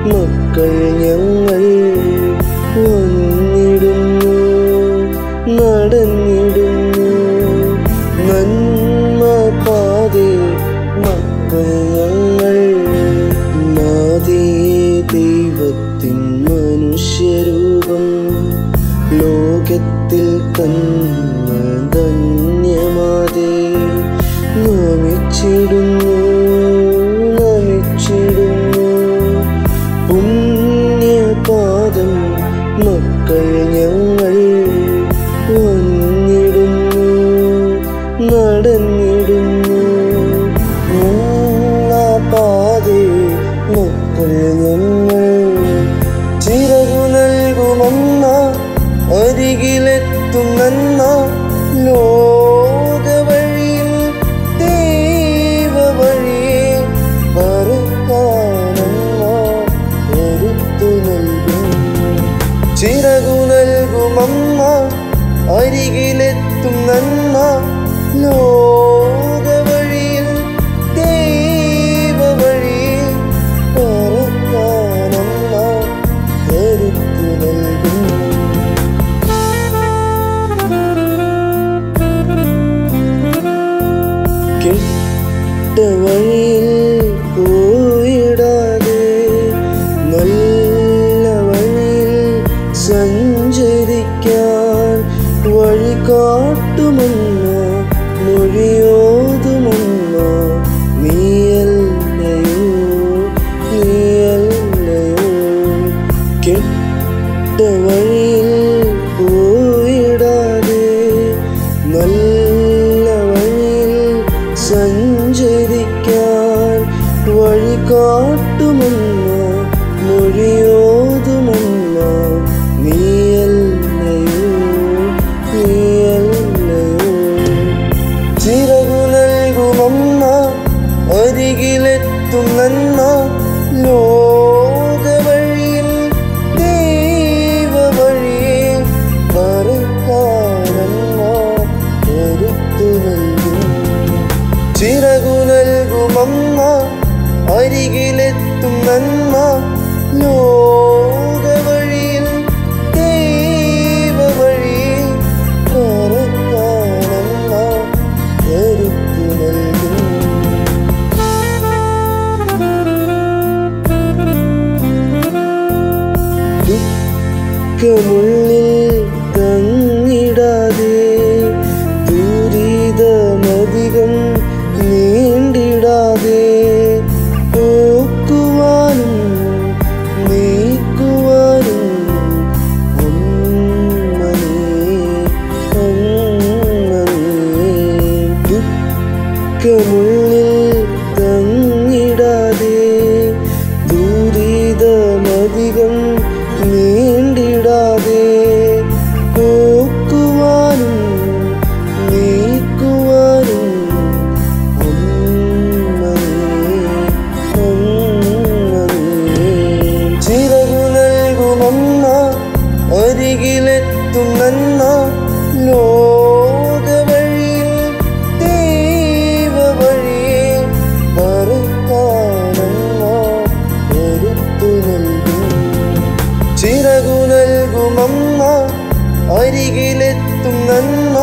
മക്കൾ ഞങ്ങൾ വന്നിടുന്നു നടന്നിടുന്നു നന്മ പാതേ മക്കൾ ഞങ്ങൾ നാദേ ദൈവത്തിൻ മനുഷ്യരൂപം ലോകത്തിൽ തന്ന ധന്യമാതേ നമിച്ചിടുന്നു നമിച്ചിടുന്നു പുണ്യപാദം മക്കൾ ഞങ്ങൾ വന്നിടുന്നു നടന്നിടുന്നു പാതേ മക്കൾ ഞങ്ങൾ ചിറകു നൽകുമന്ന അരികിലെത്തും നന്മ ലോകവഴിയിൽ ദൈവ വഴിയെ പറക്കാനമ്മ കരുത്തു നൽകും ചിറകു നൽകുമമ്മ അരികിലെത്തും നന്മ ലോകവഴിയിൽ ദൈവ വഴിയെ പറക്കാനമ്മ കരുത്തു നൽകും കെട്ട വഴിയിൽ പോയിടാതെ നല്ല വഴിയിൽ സഞ്ചരിക്കാൻ വഴി കാട്ടുമെന്ന മൊഴിയോതുമെന്ന നീയല്ലയോ നീയല്ലയോ കെട്ട വഴിയിൽ പോയിടാതെ നല്ല വഴിയിൽ സഞ്ചരിക്കാൻ വഴി കാട്ടുമെന്ന മൊഴിയോതുമെന്ന നീയല്ലയോ നീയല്ലയോ ചിറകു നൽകുമമ്മ അരികിലെത്തും നന്മ ലോകവഴിയിൽ ദൈവ വഴിയെ പറക്കാനമ്മ കരുത്തു നൽകും ചിറകു നൽകുമമ്മ അരികിലെത്തും നന്മ ലോകവഴിയിൽ ദൈവ വഴിയെ പറക്കാനമ്മ കരുത്തു നൽകും ദുഃഖമുള്ളിൽ തങ്ങിടാതെ ദുരിതമധികം നീണ്ടിടാതെ പോക്കുവാനും നീക്കുവാനും ദുഃഖമുള്ളിൽ തങ്ങിടാതെ ദുരിതമധികം നീണ്ടിടാതെ പോക്കുവാനും നീക്കുവാനും ചിറകു നൽകുമമ്മ അരികിലെത്തും നന്മ ലോകവഴിയിൽ ദൈവ വഴിയെ പറക്കാനമ്മ കരുത്തു നൽകും ചിറകു നൽകുമമ്മ അരികിലെത്തും നന്മ